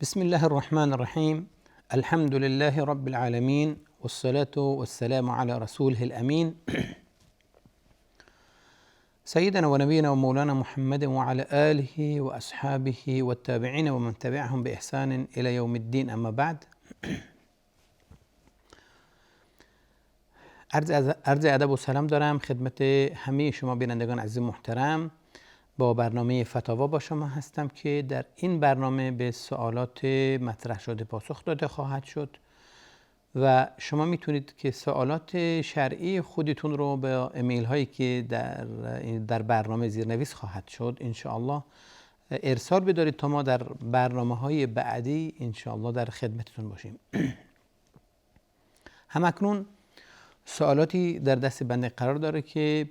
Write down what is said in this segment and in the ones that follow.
بسم الله الرحمن الرحيم. الحمد لله رب العالمين، والصلاة والسلام على رسوله الأمين سيدنا ونبينا ومولانا محمد وعلى آله وأصحابه والتابعين ومن تبعهم بإحسان إلى يوم الدين. اما بعد، عرض ادب و سلام دارم خدمت همه شما بینندگان عزیز محترم. با برنامه فتاوا با شما هستم که در این برنامه به سوالات مطرح شده پاسخ داده خواهد شد و شما میتونید که سوالات شرعی خودتون رو به ایمیل هایی که در برنامه زیرنویس خواهد شد انشاءالله ارسال بدارید تا ما در برنامه های بعدی انشاءالله در خدمتتون باشیم. همکنون سوالاتی در دست بنده قرار داره که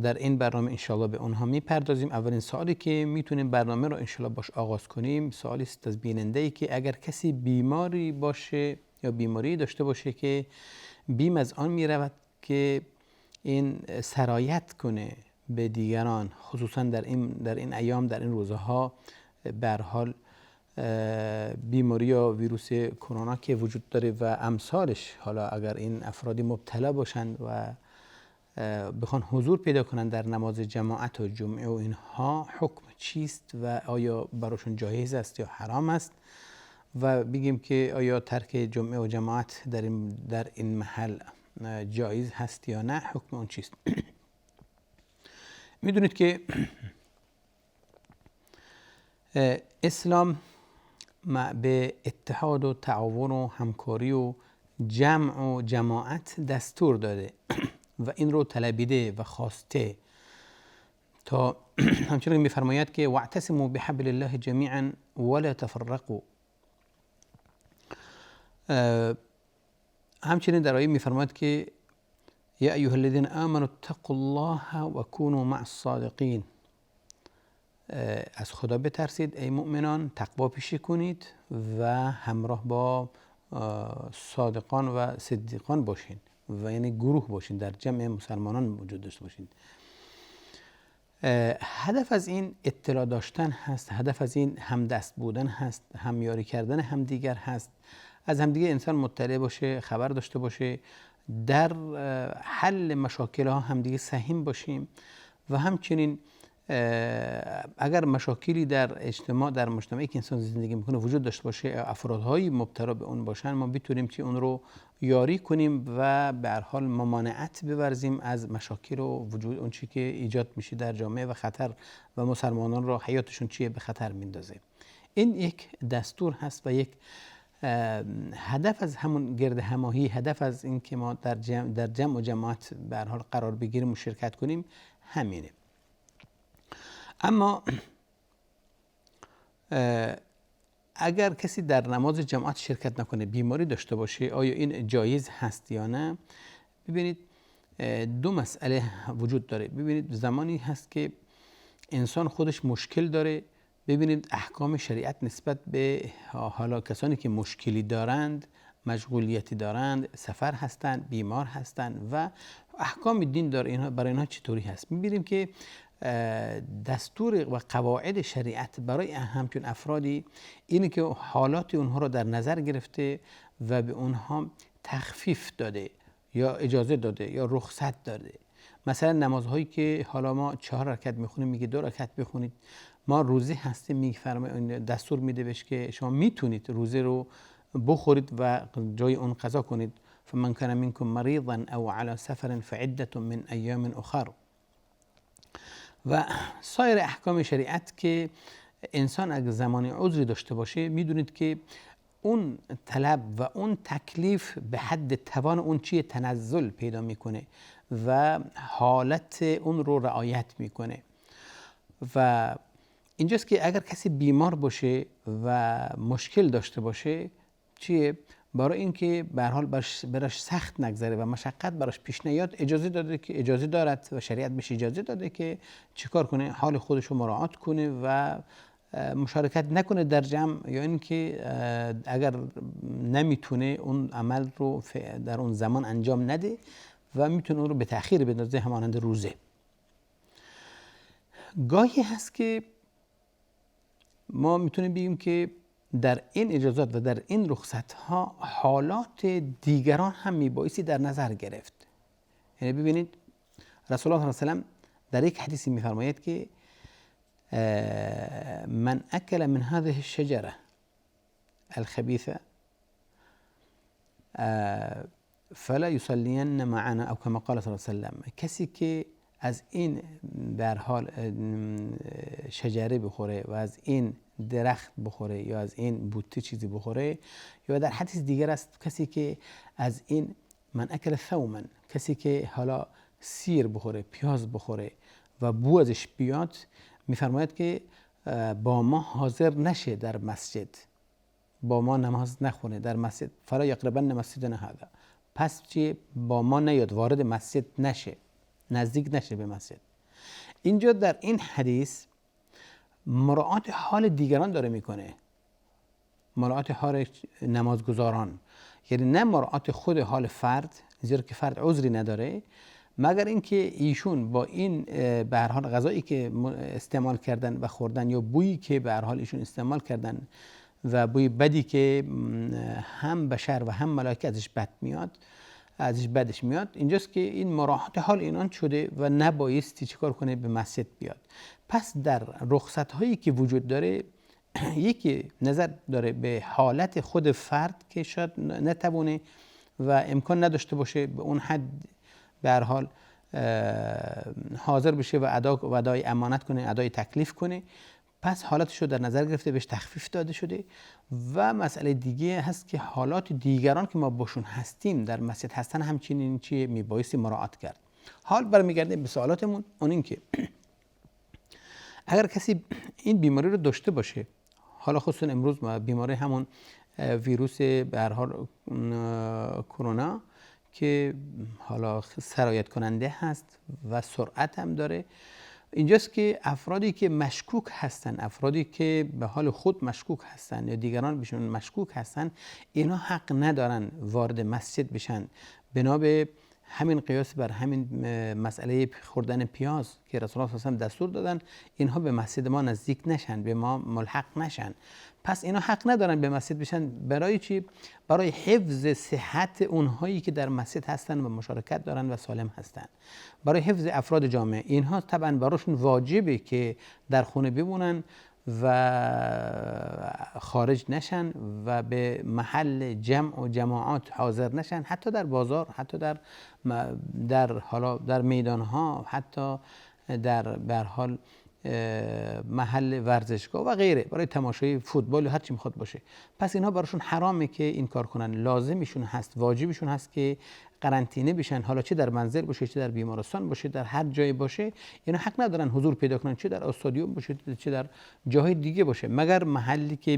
در این برنامه انشاءالله به اونها میپردازیم. اولین سوالی که میتونیم برنامه رو انشاءالله باش آغاز کنیم سوالی است از بیننده‌ای که اگر کسی بیماری باشه یا بیماری داشته باشه که بیم از آن میرود که این سرایت کنه به دیگران، خصوصا در این ایام، در این روزها به هر حال بیماری یا ویروس کرونا که وجود داره و امثالش، حالا اگر این افرادی مبتلا باشند و بخوان حضور پیدا کنند در نماز جماعت و جمعه و اینها، حکم چیست و آیا براشون جایز است یا حرام است و بگیم که آیا ترک جمعه و جماعت در این محل جایز هست یا نه، حکم اون چیست؟ میدونید که اسلام به اتحاد و تعاون و همکاری و جمع و جماعت دستور داده و این رو طلبیده و خواسته تا همچنین میفرماید که واعتصموا بحبل الله جمیعا ولا تفرقوا. همچنین در آیه میفرماید که یا ایها الذین آمنوا اتقوا الله و کونوا مع الصادقین. از خدا بترسید ای مؤمنان، تقوا پیشه کنید و همراه با صادقان و صدیقان باشین و یعنی گروه باشین، در جمع مسلمانان موجود داشته باشین. هدف از این اطلاع داشتن هست، هدف از این همدست بودن هست، همیاری کردن همدیگر هست، از همدیگر انسان مطلع باشه، خبر داشته باشه، در حل مشاکل ها همدیگه سهیم باشیم و همچنین اگر مشاکلی در اجتماع، در مجتمعی که انسان زندگی میکنه وجود داشته باشه، افرادهای مبتلا به اون باشن، ما بتونیم که اون رو یاری کنیم و به هر حال ممانعت بورزیم از مشاکل و وجود اون چی که ایجاد میشه در جامعه و خطر و مسلمانان رو حیاتشون چیه به خطر میندازه. این یک دستور هست و یک هدف از همون گرد هماهی، هدف از این که ما در جمع و جماعت به هر حال قرار بگیریم و شرکت کنیم همینه. اما اگر کسی در نماز جماعت شرکت نکنه، بیماری داشته باشه، آیا این جایز هست یا نه؟ ببینید دو مسئله وجود داره. ببینید زمانی هست که انسان خودش مشکل داره، ببینید احکام شریعت نسبت به حالا کسانی که مشکلی دارند، مشغولیتی دارند، سفر هستند، بیمار هستند و احکام دین برای اینها چطوری هست. می‌بینیم که دستور و قواعد شریعت برای همچون افرادی اینه که حالات اونها رو در نظر گرفته و به اونها تخفیف داده یا اجازه داده یا رخصت داده. مثلا نمازهایی که حالا ما 4 رکعت میخونیم میگه 2 رکعت بخونید. ما روزه هستیم میفرماید، دستور میده بهش که شما میتونید روزه رو بخورید و جای اون قضا کنید. فمن کان منکم مریضا او علی سفر فعدة من ایام اخر. و سایر احکام شریعت که انسان اگر زمانی عذری داشته باشه، میدونید که اون طلب و اون تکلیف به حد توان اون چیه تنزل پیدا میکنه و حالت اون رو رعایت میکنه. و اینجاست که اگر کسی بیمار باشه و مشکل داشته باشه، چیه؟ برای اینکه به هر حال براش سخت نگذره و مشقت براش پیش نیاد، اجازه دارد و شریعت بهش اجازه داده که چیکار کنه؟ حال خودش رو مراعات کنه و مشارکت نکنه در جمع، یا اینکه اگر نمیتونه اون عمل رو در اون زمان انجام نده و میتونه اون رو به تأخیر بندازه، همانند روزه. گاهی هست که ما میتونیم بگیم که در این اجازات و در این رخصت ها حالات دیگران هم میبایستی در نظر گرفت. یعنی ببینید رسول الله صلی الله علیه و سلم در یک حدیثی میفرماید که من اکل من هذه الشجره الخبيثه فلا يصلين معنا او كما قال صلی الله علیه و سلم، کسی که از این در حال شجره بخوره و از این درخت بخوره یا از این بوته چیزی بخوره، یا در حدیث دیگر است کسی که از این من اکل ثوما، کسی که حالا سیر بخوره، پیاز بخوره و بو ازش بیاد، میفرماید که با ما حاضر نشه در مسجد، با ما نماز نخونه در مسجد، فلا یقربن مسجدنا هذا، پس چی با ما نیاد، وارد مسجد نشه، نزدیک نشه به مسجد. اینجا در این حدیث مراعات حال دیگران داره میکنه، مراعات حال نمازگزاران، یعنی نه مراعات خود حال فرد، زیرا که فرد عذری نداره، مگر اینکه ایشون با این به هر حال غذایی که استعمال کردن و خوردن یا بویی که به هر حال ایشون استعمال کردن و بوی بدی که هم بشر و هم ملائکه ازش بد میاد، ازش بدش میاد، اینجاست که این مراعات حال اینان شده و نبایستی چیکار کنه، به مسجد بیاد. پس در رخصت هایی که وجود داره یکی نظر داره به حالت خود فرد که شاید نتوانه و امکان نداشته باشه به اون حد به هر حال حاضر بشه و ادای امانت کنه، ادای تکلیف کنه، پس حالتش رو در نظر گرفته، بهش تخفیف داده شده. و مسئله دیگه هست که حالات دیگران که ما باشون هستیم در مسجد هستن همچنین چیه میبایستی مراعات کرد. حال برمیگردیم به سوالاتمون، اون این که اگر کسی این بیماری رو داشته باشه، حالا خصوصا امروز بیماری همون ویروس به هر حال کرونا که حالا سرایت کننده هست و سرعت هم داره، اینجاست که افرادی که مشکوک هستن، افرادی که به حال خود مشکوک هستن یا دیگران بهشون مشکوک هستن، اینا حق ندارن وارد مسجد بشن، بنا به همین قیاس بر همین مسئله خوردن پیاز که رسول الله صلی الله علیه و دستور دادن اینها به مسجد ما نزدیک نشن، به ما ملحق نشن. پس اینا حق ندارن به مسجد بشن. برای چی؟ برای حفظ صحت اونهایی که در مسجد هستن و مشارکت دارن و سالم هستن، برای حفظ افراد جامعه. اینها طبعا براشون واجبه که در خونه بمونن و خارج نشن و به محل جمع و جماعات حاضر نشن، حتی در بازار، حتی در حالا در میدان ها، حتی در به هر حال محل ورزشگاه و غیره، برای تماشای فوتبال و هر چی میخواد باشه. پس اینها براشون حرامه که این کار کنن، لازمشون هست، واجبشون هست که قرنطینه بشن، حالا چه در منزل باشه، چه در بیمارستان باشه، در هر جایی باشه، اینا حق ندارن حضور پیدا کنن، چه در استادیوم باشه چه در جاهای دیگه باشه، مگر محلی که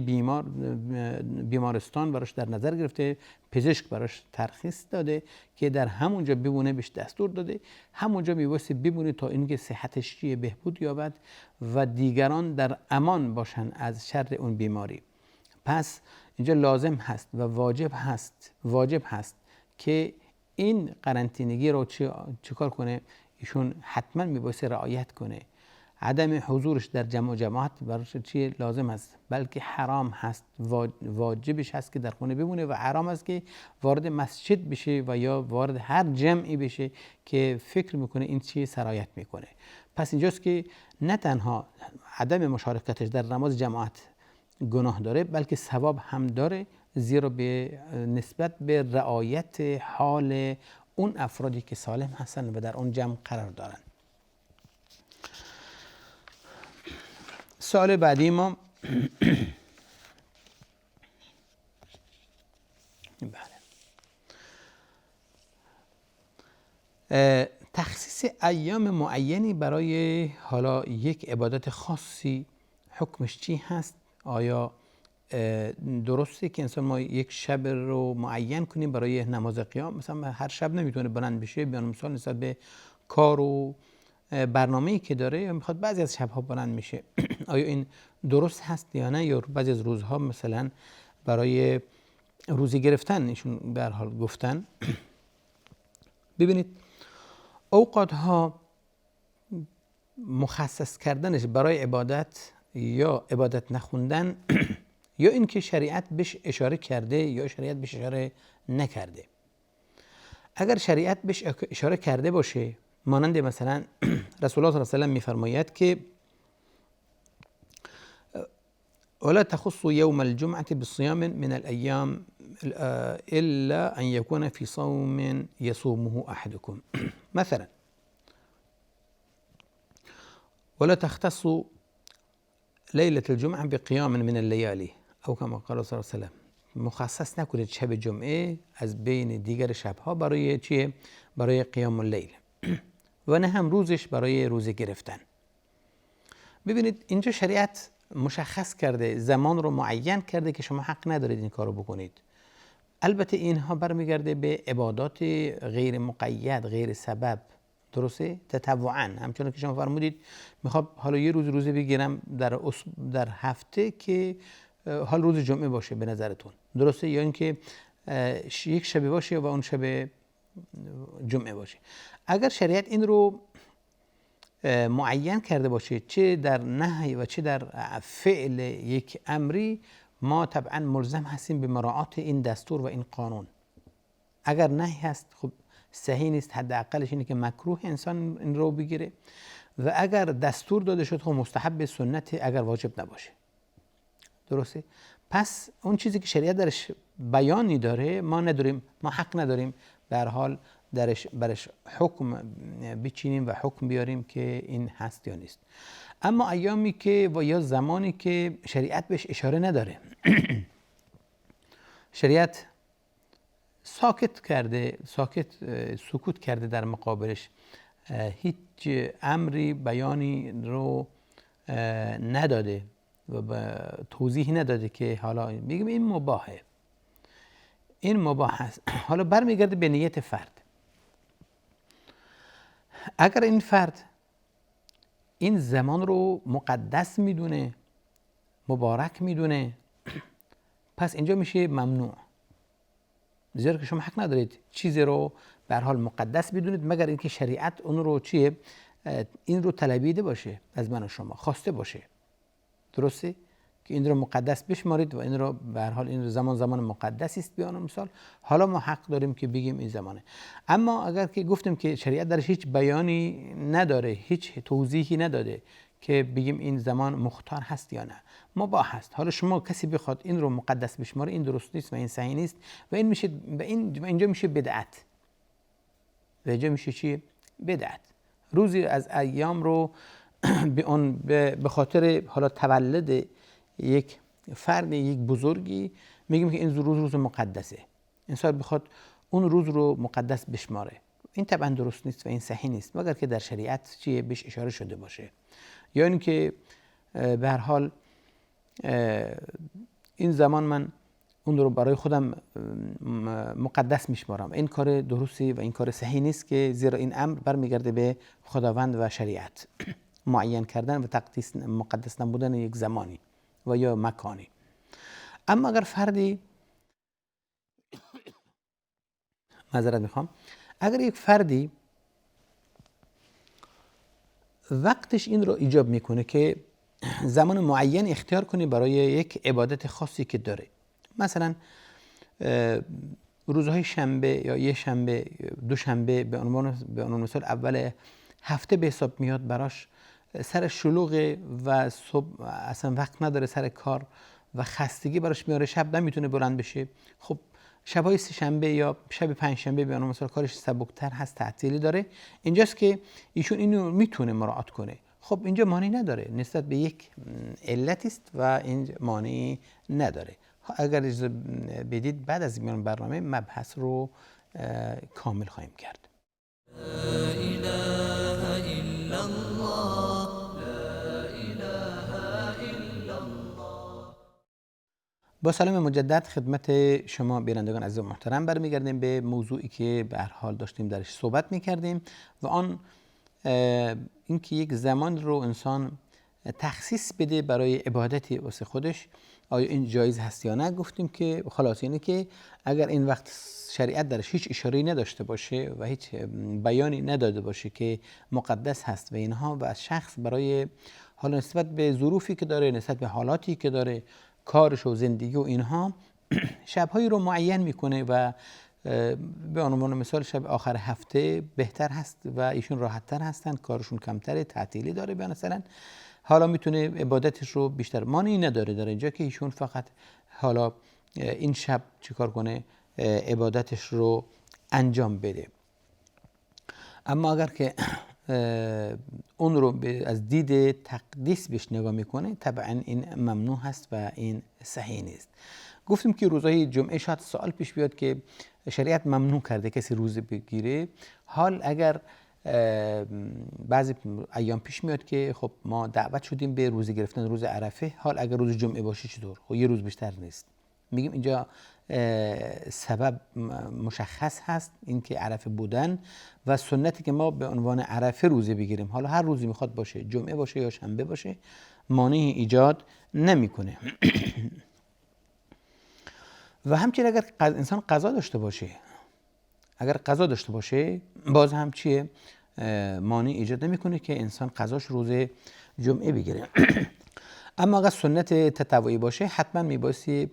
بیمارستان براش در نظر گرفته، پزشک براش ترخیص داده که در همونجا بمونه، بهش دستور داده همونجا میبایستی بمونه تا اینکه صحتش بهبود یابد و دیگران در امان باشن از شر اون بیماری. پس اینجا لازم هست و واجب هست که این قرنطینگی رو چیکار کنه؟ ایشون حتما میبایستی رعایت کنه. عدم حضورش در جمع و جماعت براش چی لازم است، بلکه حرام هست، واجبش هست که در خونه بمونه و حرام است که وارد مسجد بشه و یا وارد هر جمعی بشه که فکر میکنه این چی سرایت میکنه. پس اینجاست که نه تنها عدم مشارکتش در نماز جماعت گناه داره، بلکه ثواب هم داره، زیرا به نسبت به رعایت حال اون افرادی که سالم هستن و در اون جمع قرار دارن. سوال بعدی ما تخصیص ایام معینی برای حالا یک عبادت خاصی حکمش چی هست؟ آیا درسته که انسان ما یک شب رو معین کنیم برای نماز قیام؟ مثلا هر شب نمیتونه بلند بشه، بیان مثال نسبت به کار و برنامه‌ای که داره یا میخواد بعضی از شب‌ها بلند میشه. آیا این درست هست یا نه؟ یا بعضی از روزها مثلا برای روزی گرفتن ایشون به هر حال گفتن. ببینید اوقاتها مخصص کردنش برای عبادت یا عبادت نخوندن یا اینکه شریعت بهش اشاره کرده یا شریعت بهش اشاره نکرده. اگر شریعت بهش اشاره کرده باشه، مانند مثلا رسول الله صلی الله علیه و سلم میفرماید که ولا تخصوا يوم الجمعة بصيام من الأيام إلا أن يكون في صوم يصومه أحدكم مثلا ولا تختصوا ليلة الجمعة بقيام من الليالي أو كما قال صلى الله عليه وسلم. مخصص نکنید شب جمعه از بین دیگر شبها برای چیه؟ برای قیام اللیل و نه هم روزش برای روزه گرفتن. ببینید اینجا شریعت مشخص کرده، زمان رو معین کرده که شما حق ندارید این کارو بکنید. البته اینها برمیگرده به عبادات غیر مقید، غیر سبب، درسته؟ تطوعاً. همچنان که شما فرمودید میخوام حالا یه روزه بگیرم در هفته که حال روز جمعه باشه به نظرتون، درسته؟ یا اینکه یک شب باشه و اون شب جمعه باشه. اگر شریعت این رو معین کرده باشه، چه در نهی و چه در فعل یک امری، ما طبعا ملزم هستیم به مراعات این دستور و این قانون. اگر نهی هست خب صحیح نیست، حداقلش اینه که مکروه انسان این رو بگیره، و اگر دستور داده شد خب مستحب سنت، اگر واجب نباشه، درسته؟ پس اون چیزی که شریعت درش بیانی داره ما نداریم، ما حق نداریم به هر حال برش حکم بچینیم و حکم بیاریم که این هست یا نیست. اما ایامی که و یا زمانی که شریعت بهش اشاره نداره شریعت سکوت کرده در مقابلش، هیچ امری بیانی رو نداده و توضیح نداده که حالا میگم این مباهه، این مباح هست. حالا برمیگرده به نیت فرد. اگر این فرد این زمان رو مقدس میدونه، مبارک میدونه، پس اینجا میشه ممنوع، زیرا که شما حق ندارید چیزی رو به هر حال مقدس بدونید مگر اینکه شریعت اون رو چیه، این رو طلبیده باشه از من و شما، خواسته باشه، درسته؟ که این رو مقدس بشمارید و این رو به هر حال این زمان مقدسی است بیان مثال، حالا ما حق داریم که بگیم این زمانه. اما اگر که گفتیم که شریعت درش هیچ بیانی نداره، هیچ توضیحی نداده که بگیم این زمان مختار هست یا نه، مباح هست، حالا شما کسی بخواد این رو مقدس بشماره، این درست نیست و این صحیح نیست و این میشه اینجا میشه بدعت. و اینجا میشه چی؟ بدعت. روزی از ایام رو به خاطر حالا تولد یک فرد، یک بزرگی، میگیم که این روز مقدسه، انسان بخواد اون روز رو مقدس بشماره، این طبعا درست نیست و این صحیح نیست مگر که در شریعت چیه بهش اشاره شده باشه، یا اینکه به هر حال این زمان من اون رو برای خودم مقدس میشمارم، این کار درستی و این کار صحیح نیست، که زیرا این امر برمیگرده به خداوند و شریعت معین کردن و تقدیس مقدس نبودن یک زمانی و یا مکانی. اما اگر فردی معذرت میخوام، اگر یک فردی وقتش این رو ایجاب میکنه که زمان معین اختیار کنه برای یک عبادت خاصی که داره، مثلا روزهای شنبه یا یه شنبه، دوشنبه به عنوان مثال اول هفته به حساب میاد براش، سر شلوغه و صبح اصلا وقت نداره سر کار و خستگی براش میاره، شب نمیتونه بلند بشه، خب شبای سه شنبه یا شب پنج شنبه به عنوان مثال کارش سبکتر هست، تعطیلی داره، اینجاست که ایشون اینو میتونه مراعات کنه. خب اینجا مانعی نداره، نسبت به یک علتی است و این مانعی نداره. اگر اجازه بدید بعد از این برنامه مبحث رو کامل خواهیم کرد. لا اله الا الله، لا اله الا الله. با سلام مجدد خدمت شما بینندگان عزیز و محترم برمیگردیم به موضوعی که به هر حال داشتیم درش صحبت میکردیم و آن اینکه یک زمان رو انسان تخصیص بده برای عبادتی واسه خودش، آیا این جایز هست یا نه؟ گفتیم که خلاص اینه که اگر این وقت شریعت درش هیچ اشاره‌ای نداشته باشه و هیچ بیانی نداده باشه که مقدس هست و اینها، و از شخص برای حالا نسبت به ظروفی که داره، نسبت به حالاتی که داره کارش و زندگی و اینها شبهایی رو معین میکنه و به عنوان مثال شب آخر هفته بهتر هست و ایشون راحت‌تر هستن، کارشون کمتره، تعطیلی داره مثلا، حالا میتونه عبادتش رو بیشتر، مانعی نداره در اینجا که ایشون فقط حالا این شب چیکار کنه، عبادتش رو انجام بده. اما اگر که اون رو از دید تقدیس بهش نگاه میکنه طبعا این ممنوع هست و این صحیح نیست. گفتیم که روزهای جمعه شاید سوال پیش بیاد که شریعت ممنوع کرده کسی روزه بگیره، حال اگر بعضی ایام پیش میاد که خب ما دعوت شدیم به روزه گرفتن روز عرفه، حال اگر روز جمعه باشه چطور؟ خب یه روز بیشتر نیست. میگیم اینجا سبب مشخص هست، این که عرفه بودن و سنتی که ما به عنوان عرفه روزه بگیریم، حالا هر روزی میخواد باشه، جمعه باشه یا شنبه باشه، مانعی ایجاد نمیکنه. و همچنین اگر انسان قضا داشته باشه، اگر قضا داشته باشه باز هم چیه؟ مانع ایجاد نمیکنه که انسان قضاش روز جمعه بگیره. اما اگر سنت تطوعی باشه حتما میبایستی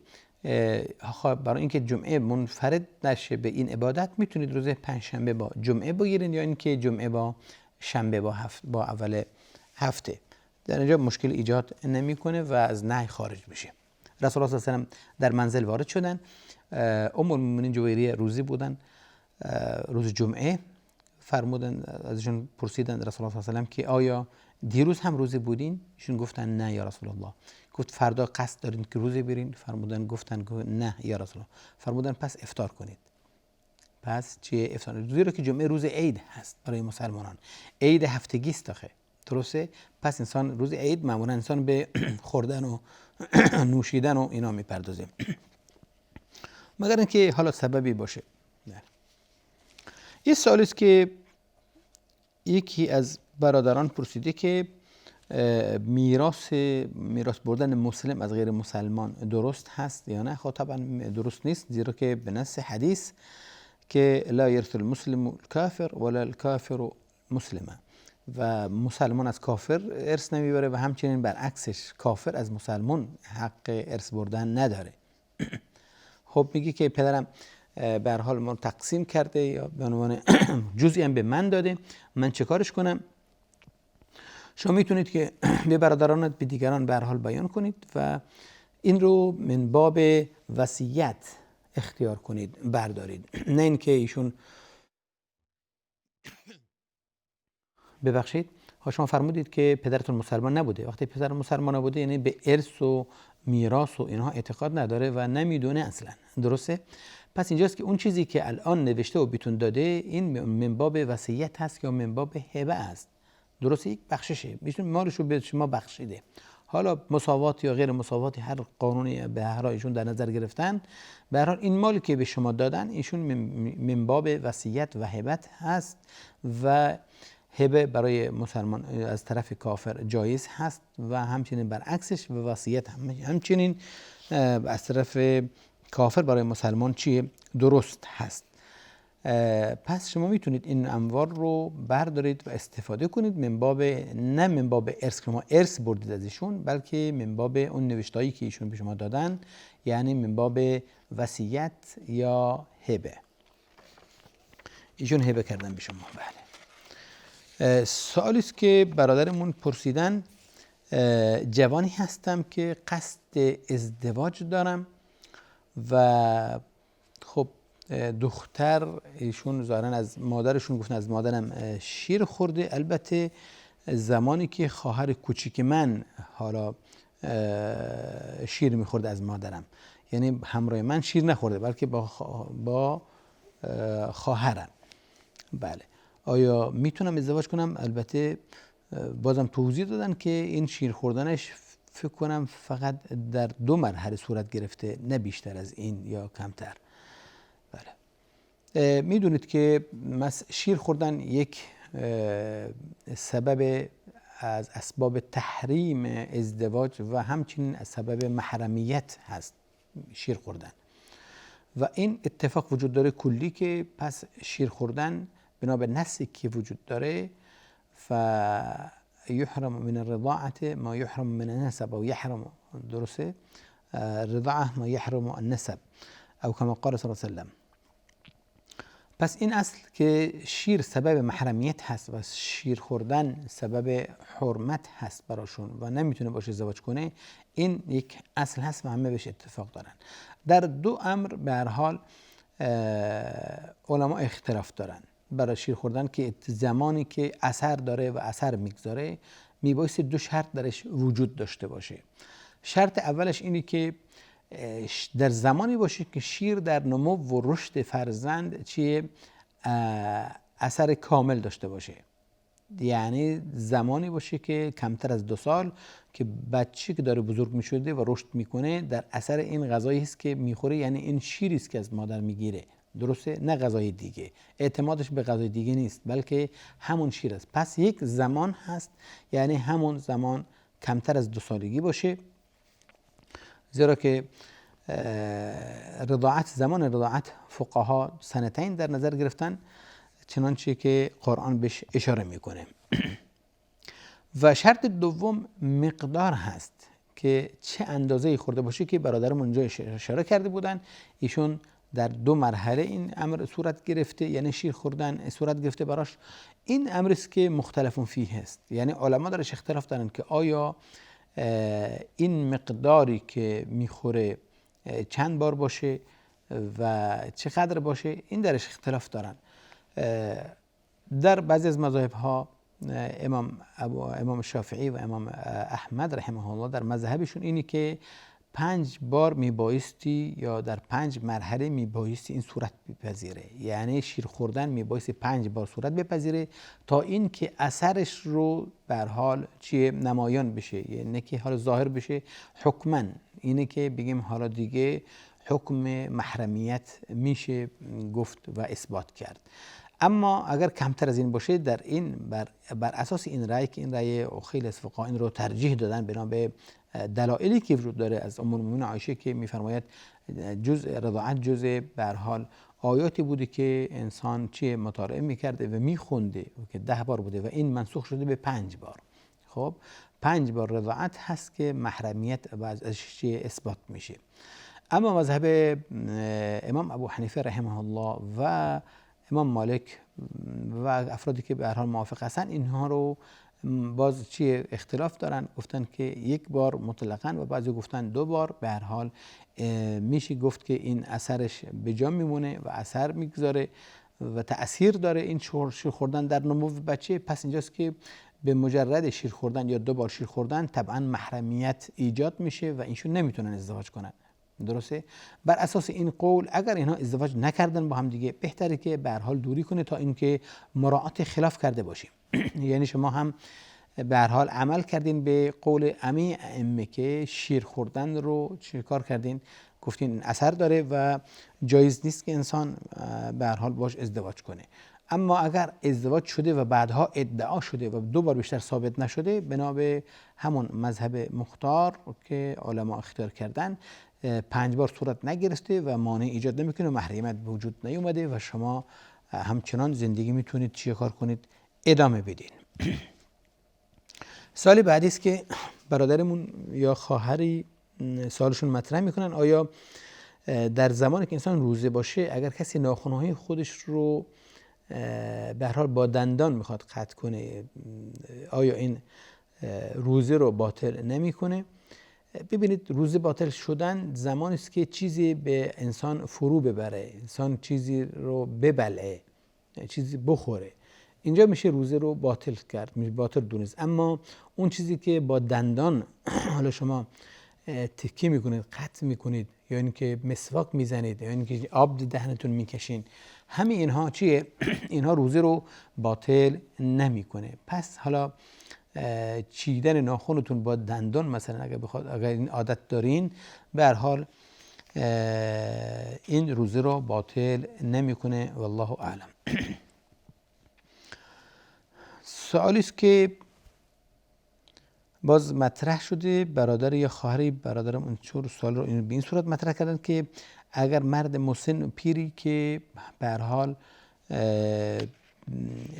برای اینکه جمعه منفرد نشه به این عبادت میتونید روز پنجشنبه با جمعه بگیرید یا اینکه جمعه با شنبه با اول هفته، در اینجا مشکل ایجاد نمیکنه و از نهی خارج بشه. رسول الله صلی الله علیه و آله در منزل وارد شدن، ام المؤمنین جویریه روزی بودن روز جمعه، فرمودن ازشون پرسیدن رسول الله صلی الله علیه و آله که آیا دیروز هم روزه بودین؟ ایشون گفتن نه یا رسول الله. گفت فردا قصد دارین که روزه برین؟ فرمودن گفتن نه یا رسول الله. فرمودن پس افطار کنید. پس چیه افطار؟ زیرا که جمعه روز عید هست برای مسلمانان، عید هفتگی است آخه، درسته؟ پس انسان روز عید معمولا انسان به خوردن و نوشیدن و اینا میپردازه، مگر اینکه حالا سببی باشه. یه سوالی است که یکی از برادران پرسیده که میراث بردن مسلم از غیر مسلمان درست هست یا نه؟ خب طبعا درست نیست، زیرا که به نص حدیث که لا یرث المسلم الکافر ولا الکافر مسلما، و مسلمان از کافر ارث نمیبره و همچنین برعکسش کافر از مسلمان حق ارث بردن نداره. خب میگه که پدرم به هر حال ما تقسیم کرده یا به عنوان جزئی هم به من داده، من چه کارش کنم؟ شما میتونید که به برادرانت به دیگران به هر حال بیان کنید و این رو من باب وصیت اختیار کنید، بردارید، نه اینکه ایشون ببخشید شما فرمودید که پدرتون مسلمان نبوده. وقتی پدر مسلمان نبوده یعنی به ارث و میراث و اینها اعتقاد نداره و نمیدونه اصلا، درسته؟ پس اینجاست که اون چیزی که الان نوشته و بهتون داده این من باب وصیت هست یا من باب هبه است، درسته؟ یک بخششه، ایشون مالش رو به شما بخشیده. حالا مساوات یا غیر مساوات هر قانونی به هر حال ایشون در نظر گرفتن، به هر حال این مالی که به شما دادن ایشون من باب وصیت و هبت هست و هبه برای مسلمان از طرف کافر جایز هست و همچنین برعکسش و وصیت همچنین از طرف کافر برای مسلمان چیه؟ درست هست. پس شما میتونید این اموال رو بردارید و استفاده کنید من باب، نه من باب ارث که شما ارث بردید از ایشون، بلکه من باب اون نوشتایی که ایشون به شما دادن، یعنی من باب وصیت یا هبه. ایشون هبه کردن به شما. بله. سوالی است که برادرمون پرسیدن، جوانی هستم که قصد ازدواج دارم و خب دختر ایشون ظاهرا از مادرشون گفتن از مادرم شیر خورده، البته زمانی که خواهر کوچیک من حالا شیر میخورده از مادرم، یعنی همراه من شیر نخورده بلکه با خواهرم. بله، آیا میتونم ازدواج کنم؟ البته بازم توضیح دادن که این شیر خوردنش فکر کنم فقط در 2 مرحله صورت گرفته، نه بیشتر از این یا کمتر. بله. میدونید که شیر خوردن یک سبب از اسباب تحریم ازدواج و همچنین از سبب محرمیت هست شیر خوردن، و این اتفاق وجود داره کلی که پس شیر خوردن بنا به نصی که وجود داره فیحرم من الرضاعة ما یحرم من النسب و یحرم، درسته؟ رضاعه ما یحرم النسب او کما قال صلی الله علیه وسلم. پس این اصل که شیر سبب محرمیت هست و شیر خوردن سبب حرمت هست براشون و نمیتونه باشه ازدواج کنه، این یک اصل هست و همه بهش اتفاق دارن. در دو امر به هر حال علما اختلاف دارن. برای شیر خوردن که زمانی که اثر داره و اثر میگذاره میبایستی دو شرط درش وجود داشته باشه. شرط اولش اینه که در زمانی باشه که شیر در نمو و رشد فرزند چیه اثر کامل داشته باشه. یعنی زمانی باشه که کمتر از 2 سال که بچه که داره بزرگ می شده و رشد میکنه در اثر این غذایی است که میخوره، یعنی این شیری است که از مادر میگیره، درسته؟ نه غذای دیگه، اعتمادش به غذای دیگه نیست بلکه همون شیر است. پس یک زمان هست، یعنی همون زمان کمتر از 2 سالگی باشه، زیرا که زمان رضاعت فقها سنتین در نظر گرفتن، چنانچه که قرآن بهش اشاره میکنه. و شرط دوم مقدار هست که چه اندازه خورده باشه که برادرم اونجا اشاره کرده بودن. ایشون در 2 مرحله این امر صورت گرفته، یعنی شیر خوردن صورت گرفته براش. این امر است که مختلف فیه است، یعنی علما درش اختلاف دارن که آیا این مقداری که میخوره چند بار باشه و چقدر باشه، این درش اختلاف دارن. در بعضی از مذاهب ها امام شافعی و امام احمد رحمه الله در مذهبشون اینی که 5 بار میبایستی یا در 5 مرحله میبایستی این صورت بپذیره، یعنی شیر خوردن میبایستی 5 بار صورت بپذیره تا این که اثرش رو به هر حال چیه نمایان بشه، یعنی که حالا ظاهر بشه حکما، اینه که بگیم حالا دیگه حکم محرمیت میشه گفت و اثبات کرد. اما اگر کمتر از این باشه، در این بر اساس این رأی که این رأی خیلی از فقها این رو ترجیح دادن بنا به دلایلی که وجود داره از ام المؤمنین عایشه که میفرماید رضاعت جزء به هر حال آیاتی بوده که انسان چه مطالعه میکرده و میخونده که 10 بار بوده و این منسوخ شده به 5 بار. خب 5 بار رضاعت هست که محرمیت ازش اثبات میشه. اما مذهب امام ابو حنیفه رحمه الله و امام مالک و افرادی که به هر حال موافق هستن، اینها رو باز اختلاف دارن، گفتن که 1 بار مطلقاً و بعضی گفتن 2 بار. به هر حال میشه گفت که این اثرش به جا میمونه و اثر میگذاره و تأثیر داره این شیر خوردن در نمو بچه. پس اینجاست که به مجرد شیر خوردن یا 2 بار شیر خوردن طبعا محرمیت ایجاد میشه و اینشون نمیتونن ازدواج کنن، درسته؟ بر اساس این قول اگر اینها ازدواج نکردن با هم دیگه، بهتره که به هر حال دوری کنه تا اینکه مراعات خلاف کرده باشیم. یعنی شما هم به هر حال عمل کردین به قول ائمه که شیر خوردن رو چه کار کردین؟ گفتین اثر داره و جایز نیست که انسان به هر حال باش ازدواج کنه. اما اگر ازدواج شده و بعدها ادعا شده و 2 بار بیشتر ثابت نشده، بنا به همون مذهب مختار که علما اختیار کردن 5 بار صورت نگرفته و مانع ایجاد نمیکنه و محرمیت به وجود نیومده و شما همچنان زندگی میتونید چیه کار کنید؟ ادامه بدین. سال بعدی است که برادرمون یا خواهری سوالشون مطرح میکنن آیا در زمانی که انسان روزه باشه اگر کسی ناخن‌های خودش رو به هر حال با دندان میخواد قطع کنه، آیا این روزه رو باطل نمیکنه؟ ببینید، روزه باطل شدن زمانی است که چیزی به انسان فرو ببره، انسان چیزی رو ببلعه، چیزی بخوره، اینجا میشه روزه رو باطل کرد، میشه باطل دونست. اما اون چیزی که با دندان حالا شما تکی میکنید، قطع میکنید، یا اینکه مسواک میزنید، یا اینکه آب دهنتون میکشین، همه اینها چیه؟ اینها روزه رو باطل نمیکنه. پس حالا چیدن ناخنتون با دندان مثلا اگر این عادت دارین، به هر حال این روزه رو باطل نمیکنه. والله اعلم. سوالی است که باز مطرح شده، برادر یا خواهری برادرم اون چور سوال رو به این صورت مطرح کردن که اگر مرد مسن و پیری که به هر حال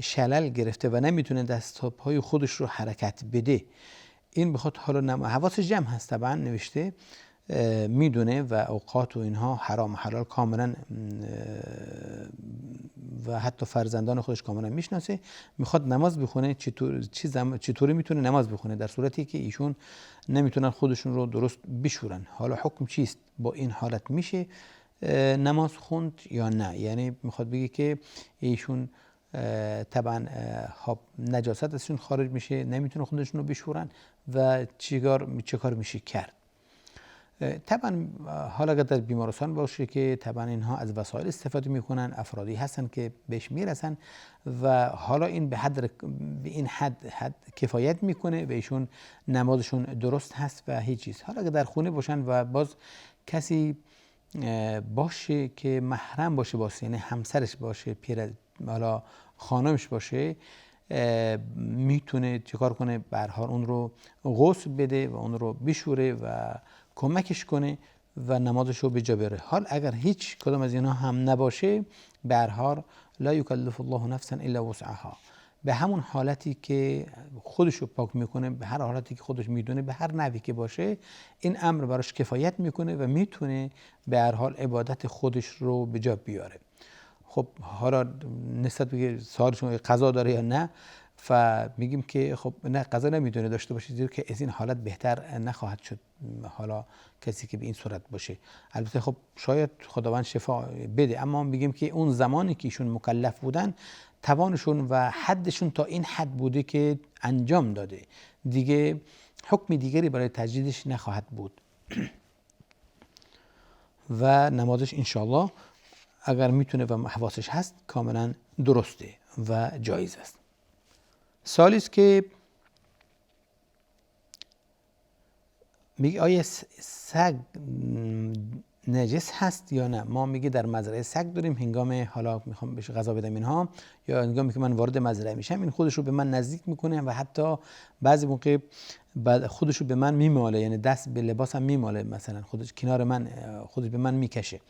شلل گرفته و نمیتونه دست و پای خودش رو حرکت بده، این بخواد حالا حواسش جمع هست طبعا نوشته، میدونه و اوقات و اینها حرام و حلال کاملا و حتی فرزندان خودش کاملا میشناسه، میخواد نماز بخونه، چطوری میتونه نماز بخونه در صورتی که ایشون نمیتونن خودشون رو درست بشورن؟ حالا حکم چیست؟ با این حالت میشه نماز خوند یا نه؟ یعنی میخواد بگه که ایشون طبعا نجاست ازشون خارج میشه، نمیتونه خودشون رو بشورن و چه کار میشه کرد؟ طبعا حالا اگر در بیمارستان باشه که طبعا اینها از وسایل استفاده میکنن، افرادی هستن که بهش میرسن و حالا این به این حد کفایت میکنه و ایشون نمازشون درست هست و هیچ چیز. حالا اگر در خونه باشن و باز کسی باشه که محرم باشه، یعنی همسرش باشه، حالا خانمش باشه، میتونه چیکار کنه؟ به هر حال اون رو غسل بده و اون رو بشوره و کمکش کنه و نمازش رو به جا بره. حال اگر هیچ کدام از اینها هم نباشه، به هر حال لا یکلف الله نفسا الا وسعها، به همون حالتی که خودش رو پاک میکنه، به هر حالتی که خودش میدونه، به هر نحوی که باشه، این امر براش کفایت میکنه و میتونه به هر حال عبادت خودش رو به جا بیاره. خب حالا نسبت به سوالشون قضا داره یا نه، میگیم که خب نه، قضا نمیتونه داشته باشه، زیرا که از این حالت بهتر نخواهد شد حالا کسی که به این صورت باشه. البته خب شاید خداوند شفا بده، اما میگیم که اون زمانی که ایشون مکلف بودن، توانشون و حدشون تا این حد بوده که انجام داده، دیگه حکم دیگری برای تجدیدش نخواهد بود و نمازش انشاءالله اگر میتونه و حواسش هست کاملا درسته و جایز است. سوالی است که میگه آیا سگ نجس هست یا نه؟ ما میگه در مزرعه سگ داریم، هنگام حالا میخوام بهش غذا بدم اینها، یا هنگامی که من وارد مزرعه میشم، این خودش رو به من نزدیک میکنه و حتی بعضی موقع خودش رو به من میماله، یعنی دست به لباسم میماله، مثلا خودش کنار من خودش به من میکشه.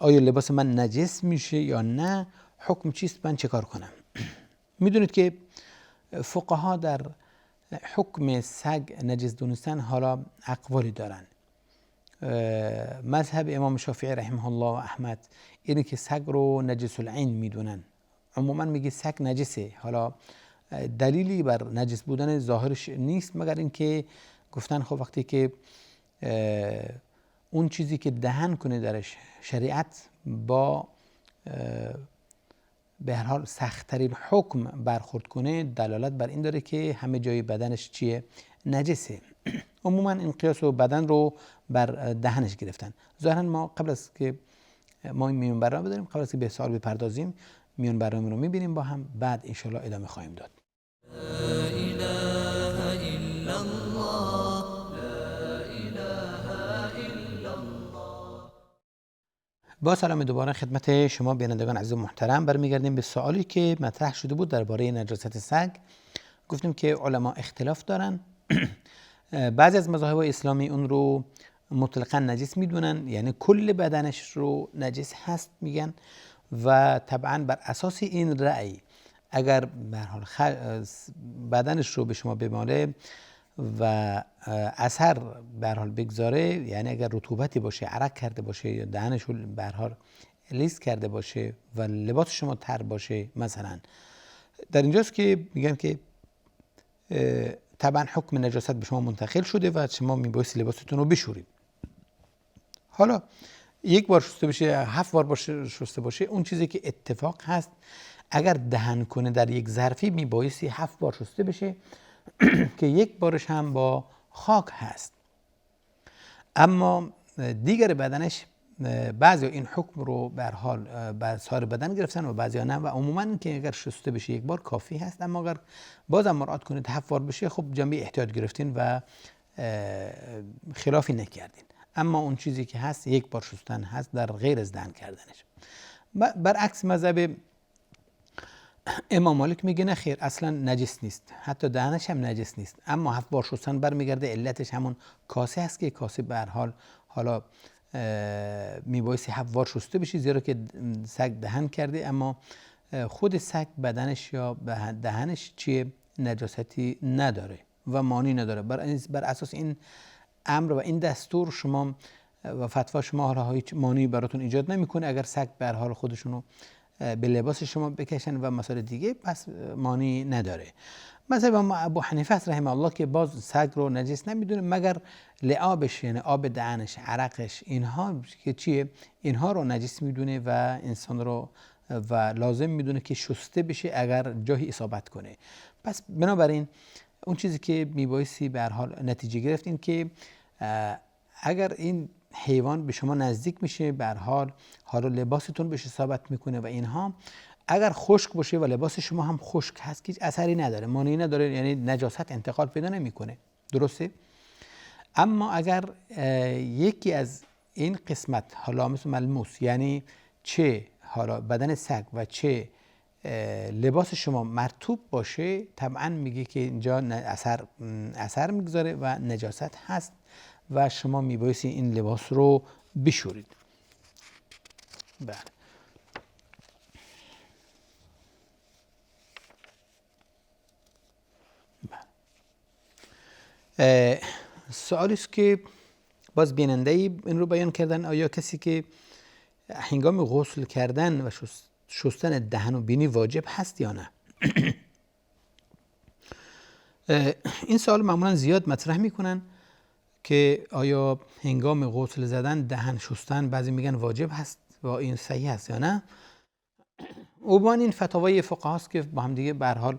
آیا لباس من نجس میشه یا نه؟ حکم چیست؟ من چه کار کنم؟ میدونید که فقها در حکم سگ نجس دونستن حالا اقوالی دارن. مذهب امام شافعی رحمه الله و احمد اینه که سگ رو نجس العین میدونن. عموما میگه سگ نجسه، حالا دلیلی بر نجس بودن ظاهرش نیست مگر اینکه گفتن خب وقتی که اون چیزی که دهن کنه درش شریعت با به هر حال سخت‌ترین حکم برخورد کنه، دلالت بر این داره که همه جای بدنش چیه؟ نجسه. عموما این قیاس و بدن رو بر دهنش گرفتن. ظاهرا ما قبل از که ما این میون برنامه بداریم، قبل از که به سوال بپردازیم، میون برنامه رو میبینیم با هم، بعد انشالله ادامه خواهیم داد. با سلام دوباره خدمت شما بینندگان عزیز و محترم، برمیگردیم به سوالی که مطرح شده بود درباره نجاست سگ. گفتیم که علما اختلاف دارن. بعضی از مذاهب اسلامی اون رو مطلقاً نجس میدونن، یعنی کل بدنش رو نجس هست میگن و طبعاً بر اساس این رأی اگر به هر حال بدنش رو به شما بماله و اثر به هر حال بگذاره، یعنی اگر رطوبتی باشه، عرق کرده باشه یا دهنش رو به هر حال لیس کرده باشه و لباس شما تر باشه مثلا، در اینجاست که میگن که طبعا حکم نجاست به شما منتقل شده و شما میبایستی لباستون رو بشورید. حالا یک بار شسته بشه، 7 بار شسته باشه، اون چیزی که اتفاق هست اگر دهن کنه در یک ظرفی میبایستی 7 بار شسته بشه که یک بارش هم با خاک هست. اما دیگر بدنش بعضی این حکم رو به هر حال بر سایر بدن گرفتن و بعضی نه، و عموما که اگر شسته بشه یک بار کافی هست، اما اگر بازم مراعات کنید 7 بار بشه، خب جنبه احتیاط گرفتین و خلافی نکردین. اما اون چیزی که هست یک بار شستن هست در غیر از دهن کردنش. برعکس مذهب امام مالک میگه نه خیر، اصلا نجس نیست، حتی دهنش هم نجس نیست، اما 7 بار شستن برمیگرده علتش همون کاسه هست که کاسه به هر حال حالا میبایستی 7 بار شسته بشی، زیرا که سگ دهن کرده، اما خود سگ بدنش یا دهنش چیه؟ نجاستی نداره و مانی نداره. بر اساس این امر و این دستور شما و فتوا شما حالا هیچ مانعی براتون ایجاد نمیکنه. اگر سگ به هر حال خودشونو به لباس شما بکشن و مسائل دیگه پس مانعی نداره. مثلا امام ابو حنیفه رحمه الله که باز سگ رو نجس نمیدونه مگر لعابش، یعنی آب دهنش، عرقش، اینها که چیه، اینها رو نجس میدونه و انسان رو و لازم میدونه که شسته بشه اگر جایی اصابت کنه. پس بنابراین اون چیزی که میبایستی به هر حال نتیجه گرفت این که اگر این حیوان به شما نزدیک میشه به هر حال حالا لباستون بهش اصابت میکنه و اینها، اگر خشک باشه و لباس شما هم خشک هست که اثری نداره، مانعی نداره، یعنی نجاست انتقال پیدا نمیکنه. درسته؟ اما اگر یکی از این قسمت حالا مثل ملموس، یعنی چه حالا بدن سگ و چه لباس شما مرطوب باشه، طبعا میگه که اینجا اثر میگذاره و نجاست هست و شما میبایستی این لباس رو بشورید. بله. سوالی است که باز بیننده‌ای این رو بیان کردن، آیا کسی که هنگام غسل کردن و شستن دهن و بینی واجب هست یا نه؟ این سوال معمولا زیاد مطرح میکنن که آیا هنگام غسل زدن دهن شستن بعضی میگن واجب هست و این صحیح هست یا نه. اوبان این فتاوای فقها است که با هم دیگه به هر حال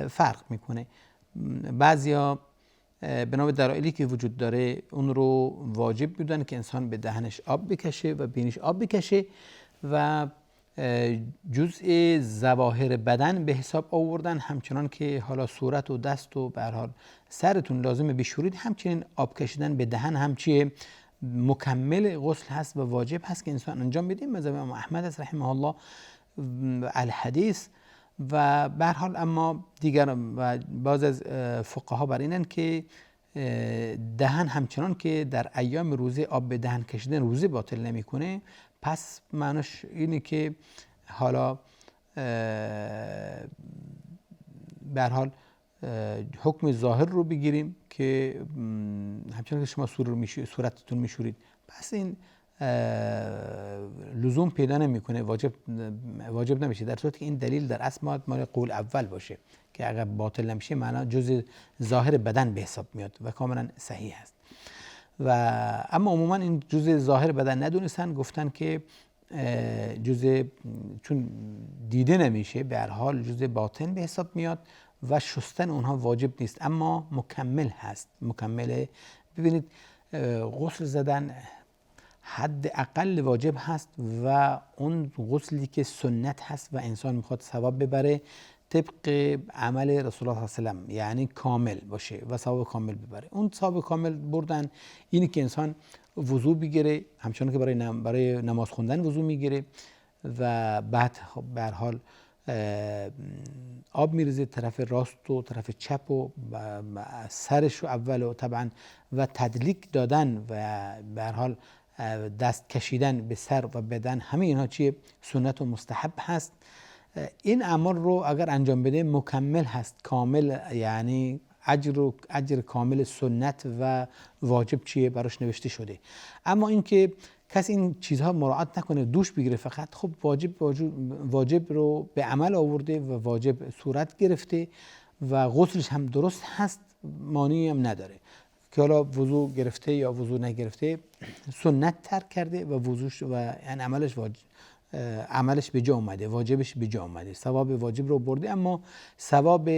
فرق میکنه. بعضیا بنا به دلایلی که وجود داره اون رو واجب میدونن که انسان به دهنش آب بکشه و بینیش آب بکشه و جزء ظواهر بدن به حساب آوردن، همچنان که حالا صورت و دست و به هر حال سرتون لازمه بشورید، همچنین آب کشیدن به دهن همچیه مکمل غسل هست و واجب هست که انسان انجام بده. مذهب امام احمد از رحمه الله الحدیث و به هر حال اما دیگر و بعض از فقها بر اینن که دهن همچنان که در ایام روزه آب به دهن کشیدن روزه باطل نمیکنه، پس معناش اینه که حالا به هر حال حکم ظاهر رو بگیریم که همچنان که شما صورتتون میشورید، پس این لزوم پیدا نمیکنه، واجب نمیشه، در صورتی که این دلیل در اصل مال قول اول باشه که اگر باطل نمیشه معنا جز ظاهر بدن به حساب میاد و کاملا صحیح است. و اما عموما این جزء ظاهر بدن ندونستن، گفتن که جزء چون دیده نمیشه به هر حال جزء باطن به حساب میاد و شستن اونها واجب نیست اما مکمل هست، مکمله. ببینید غسل زدن حد اقل واجب هست و اون غسلی که سنت هست و انسان میخواد ثواب ببره طبق عمل رسول الله صلی الله علیه و سلم، یعنی کامل باشه و ثواب کامل ببره. اون ثواب کامل بردن اینی که انسان وضو بگیره، همچنان که برای نماز خوندن وضو میگیره و بعد به هر حال آب میریزه طرف راست و طرف چپ و سرش اول و طبعا و تدلیک دادن و به هر حال دست کشیدن به سر و بدن، همه اینها چیه؟ سنت و مستحب هست. این اعمال رو اگر انجام بده مکمل هست، کامل، یعنی اجر کامل سنت و واجب چیه براش نوشته شده. اما اینکه کسی این چیزها مراعات نکنه دوش بگیره فقط، خب واجب رو به عمل آورده و واجب صورت گرفته و غسلش هم درست هست، مانعی هم نداره که حالا وضو گرفته یا وضو نگرفته سنت ترک کرده و وضوش و یعنی عملش به جا اومده، واجبش به جا اومده، ثواب واجب رو برده اما ثواب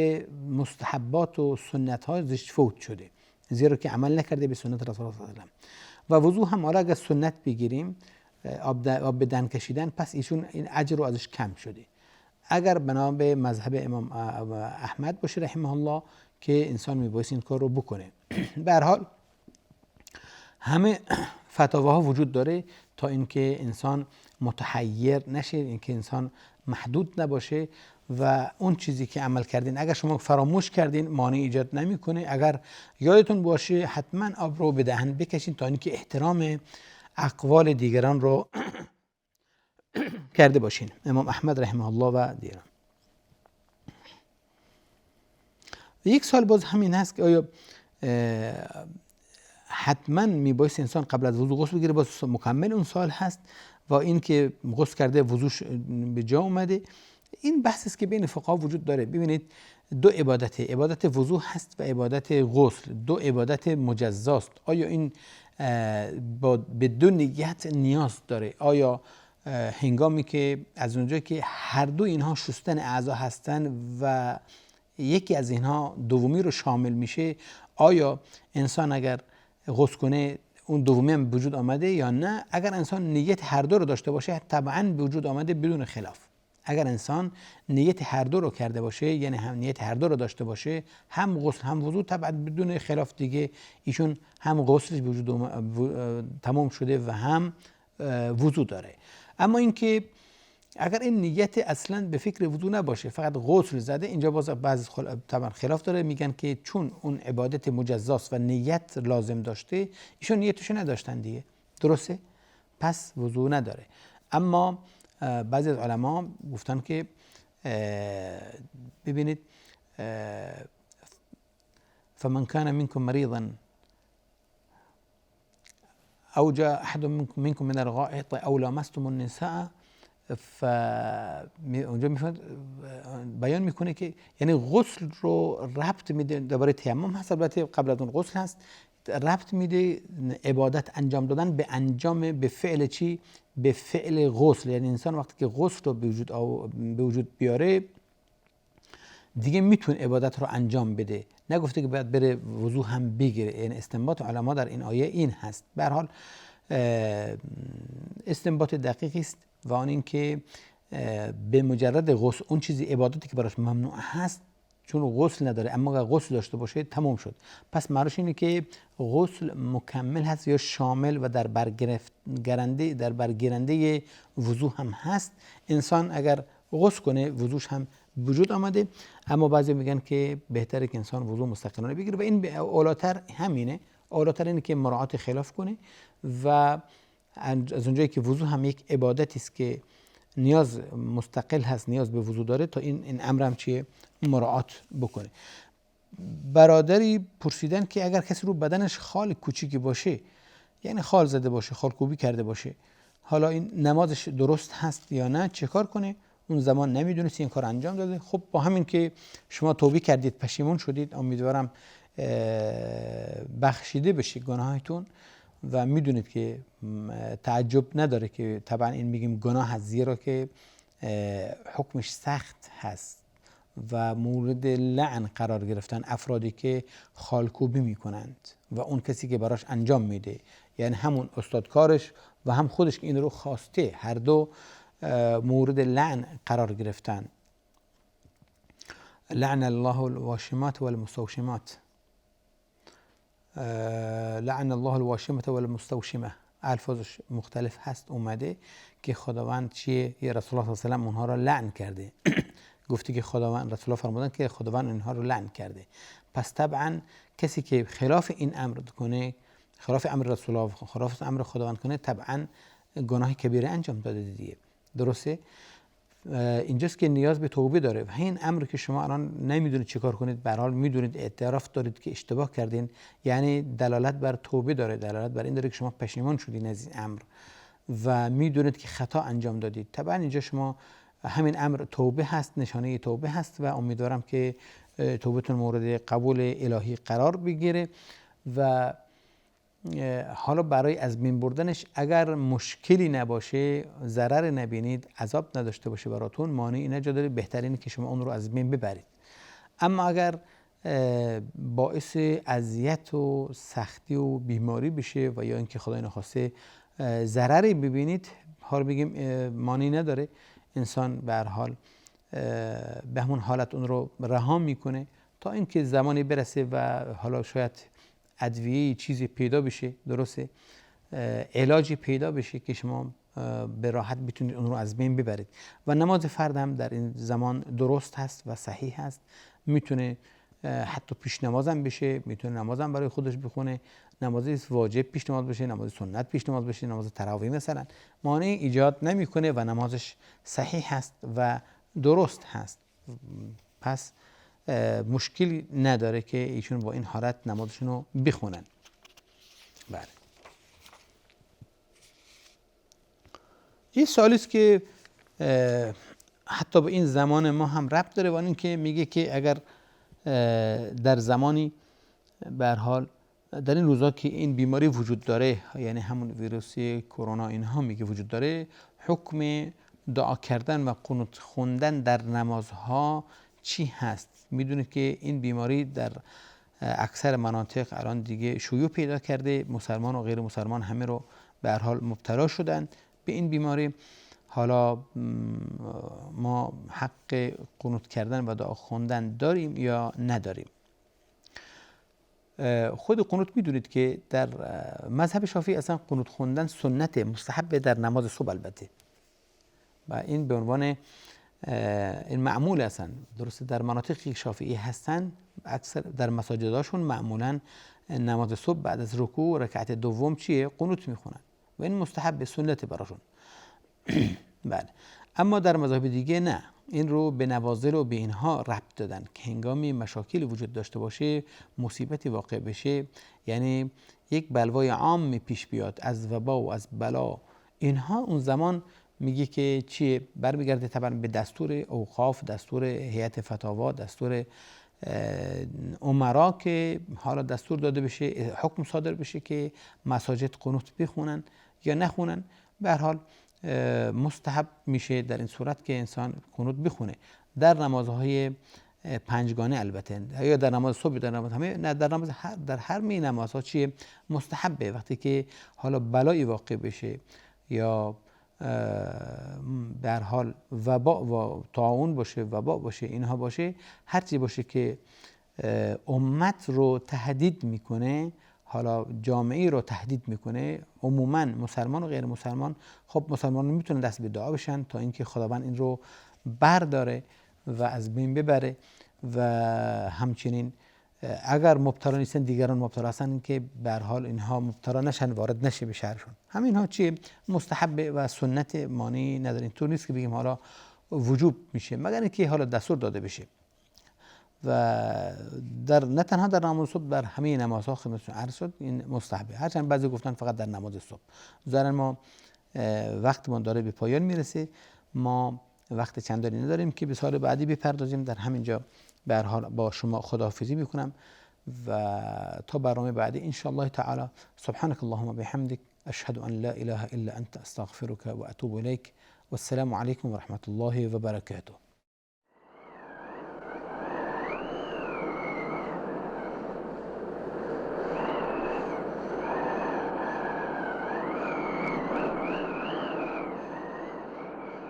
مستحبات و سنت ها زش فوت شده، زیرا که عمل نکرده به سنت رسول الله صلی الله علیه و و وضو هم حالا اگر سنت بگیریم آب به دهن کشیدن، پس ایشون این اجر رو ازش کم شده. اگر بنا به مذهب امام احمد باشه رحمه الله که انسان میبایست این کار رو بکنه. به هر حال همه فتاواها وجود داره تا اینکه انسان متحیر نشه، اینکه انسان محدود نباشه و اون چیزی که عمل کردین اگر شما فراموش کردین مانع ایجاد نمیکنه. اگر یادتون باشه حتما آب رو به دهن بکشین تا اینکه احترام اقوال دیگران رو کرده باشین. امام احمد رحمه الله و دیگران. یک سال باز همین هست که آیا حتما میبایست انسان قبل از وضو غسل بگیره، باز مکمل اون سال هست و این که غسل کرده وضوش به جا اومده. این بحث است که بین فقها وجود داره. ببینید دو عبادت وضو هست و عبادت غسل، دو عبادت مجزاست. آیا این به دو نیت نیاز داره؟ آیا هنگامی که از اونجا که هر دو اینها شستن اعضا هستن و یکی از اینها دومی رو شامل میشه، آیا انسان اگر غسل کنه اون دومی هم به وجود آمده یا نه؟ اگر انسان نیت هر دو رو داشته باشه طبعا به وجود آمده بدون خلاف. اگر انسان نیت هر دو رو کرده باشه، یعنی هم نیت هر دو رو داشته باشه، هم غسل هم وضو، طبعا بدون خلاف دیگه ایشون هم غسلش به وجود تمام شده و هم وضو داره. اما اینکه اگر این نیت اصلا به فکر وضو نباشه، فقط غسل زده، اینجا باز بعضی طبعا خلاف داره، میگن که چون اون عبادت مجزاست و نیت لازم داشته، ایشون نیتشو نداشتن دیگه، درسته؟ پس وضو نداره. اما بعضی از علما گفتن که ببینید فمن كان منكم مريضا او جاء احد منكم من الغائط او لامستم النساء، اونجا بیان میکنه که یعنی غسل رو ربط میده، درباره تیمم هست البته قبل از اون غسل هست، ربط میده عبادت انجام دادن به انجام، به فعل چی؟ به فعل غسل. یعنی انسان وقتی که غسل رو به وجود بیاره دیگه میتونه عبادت رو انجام بده، نگفته که باید بره وضو هم بگیره. یعنی استنباط علما در این آیه این هست. به هر حال استنباط دقیقی است و آن این که به مجرد غسل اون چیزی عبادتی که براش ممنوع هست، چون غسل نداره اما اگر غسل داشته باشه تمام شد. پس معنیش اینه که غسل مکمل هست یا شامل و در برگیرنده وضو هم هست. انسان اگر غسل کنه وضوش هم وجود آمده. اما بعضی میگن که بهتره که انسان وضو مستقلانه بگیره و این به اولاتر همینه. اولاتر اینه که مراعات خلاف کنه و از اونجایی که وضو هم یک عبادتی است که نیاز مستقل هست، نیاز به وضو داره، تا این امر هم چیه؟ مراعات بکنه. برادری پرسیدن که اگر کسی رو بدنش خال کوچیکی باشه، یعنی خال زده باشه، خال کوبی کرده باشه، حالا این نمازش درست هست یا نه، چه کار کنه؟ اون زمان نمیدونست این کار انجام داده. خب با همین که شما توبه کردید، پشیمون شدید، امیدوارم بخشیده بشه گناهتون و میدونید که تعجب نداره که طبعا این میگیم گناه هست، زیرا که حکمش سخت هست و مورد لعن قرار گرفتن افرادی که خالکوبی میکنند و اون کسی که براش انجام میده، یعنی همون استادکارش و هم خودش که این رو خواسته، هر دو مورد لعن قرار گرفتن. لعن الله الواشمات والمستوشمات، لعن الله الواشمة والمستوشمة، الفاظش مختلف هست اومده که خداوند چیه؟ یه رسول الله صلی الله علیه و آله اونها را لعن کرده. گفته که خداوند، رسول الله فرمودن که خداوند اینها رو لعن کرده. پس طبعا کسی که خلاف این امر کنه، خلاف امر رسول الله، خلاف امر خداوند کنه، طبعا گناه کبیره انجام داده دیگه، درسته؟ اینجاست که نیاز به توبه داره و این امر که شما الان نمیدونید چیکار کنید، به هر حال میدونید، اعتراف دارید که اشتباه کردین، یعنی دلالت بر توبه داره، دلالت بر این داره که شما پشیمان شدین از این امر و میدونید که خطا انجام دادید. طبعا اینجا شما همین امر توبه هست، نشانه توبه هست و امیدوارم که توبتون مورد قبول الهی قرار بگیره. و حالا برای از بین بردنش اگر مشکلی نباشه، ضرر نبینید، عذاب نداشته باشه براتون، مانعی نجا داره، بهترینه که شما اون رو از بین ببرید. اما اگر باعث اذیت و سختی و بیماری بشه و یا اینکه خدای نخواسته ضرری ببینید، حالا بگیم مانعی نداره، انسان به هر حال به همون حالت اون رو رها میکنه تا اینکه زمانی برسه و حالا شاید ادویه چیزی پیدا بشه، درسته، علاجی پیدا بشه که شما به راحت بتونید اون رو از بین ببرید. و نماز فرد هم در این زمان درست هست و صحیح هست، میتونه حتی پیش نمازم بشه، میتونه نمازم برای خودش بخونه، نماز واجب پیش نماز بشه، نماز سنت پیش نماز بشه، نماز تراویح مثلا، مانع ایجاد نمیکنه و نمازش صحیح هست و درست هست. پس مشکلی نداره که ایشون با این حالت نمازشون رو بخونن. بله. این سوالی است که حتی به این زمان ما هم ربط داره و این که میگه که اگر در زمانی به هر حال در این روزا که این بیماری وجود داره، یعنی همون ویروس کرونا اینها میگه وجود داره، حکم دعا کردن و قنوت خوندن در نمازها چی هست؟ میدونه که این بیماری در اکثر مناطق الان دیگه شیوع پیدا کرده، مسلمان و غیر مسلمان همه رو به هر حال مبتلا شدن به این بیماری. حالا ما حق قنوت کردن و دعا خوندن داریم یا نداریم؟ خود قنوت میدونید که در مذهب شافعی اصلا قنوت خوندن سنت مستحب در نماز صبح البته، و این به عنوان این معمول اصلا درسته در مناطقی شافعی هستن اکثر در مساجداشون معمولا نماز صبح بعد از رکوع رکعت دوم چیه؟ قنوت میخونن و این مستحب سنت براشون. بله. اما در مذاهب دیگه نه، این رو به نوازل و به اینها ربط دادن که هنگامی مشاکل وجود داشته باشه، مصیبتی واقع بشه، یعنی یک بلوای عام پیش بیاد از وبا و از بلا، اینها اون زمان میگه که چیه؟ برمیگرده طبعا به دستور اوقاف، دستور هیئت فتاوا، دستور امرا که حالا دستور داده بشه، حکم صادر بشه که مساجد قنوت بخونن یا نخونن. به هر حال مستحب میشه در این صورت که انسان قنوت بخونه در نمازهای پنجگانه، البته یا در نماز صبح، در نماز همه، نه در نماز در هر می نمازها چیه؟ مستحبه. وقتی که حالا بلایی واقع بشه یا به هر حال وبا و طاعون باشه، وبا باشه، اینها باشه، هر چی باشه که امت رو تهدید میکنه، حالا جامعه رو تهدید میکنه، عموما مسلمان و غیر مسلمان، خب مسلمان میتونن دست به دعا بشن تا اینکه خداوند این رو برداره و از بین ببره، و همچنین اگر مبتلا نیستن دیگران مبتلا هستن که به هر حال اینها مبتلا نشن، وارد نشه به شهرشون. همینها چیه؟ مستحب و سنت، مانعی نداره. اینطور نیست که بگیم حالا وجوب میشه، مگر اینکه حالا دستور داده بشه. و در نه تنها در نماز صبح، در همه نمازها خدمتتون عرض شد این مستحبه، هرچند بعضی گفتن فقط در نماز صبح. ظاهرا ما وقتمون داره به پایان میرسه، ما وقت چندانی نداریم که به سال بعدی بپردازیم. در همینجا به هر حال با شما خداحافظی میکنم و تا برنامه بعدی ان شاء الله تعالی. سبحانك اللهم بحمدك اشهد ان لا اله الا انت استغفرك واتوب اليك والسلام عليكم ورحمه الله وبركاته.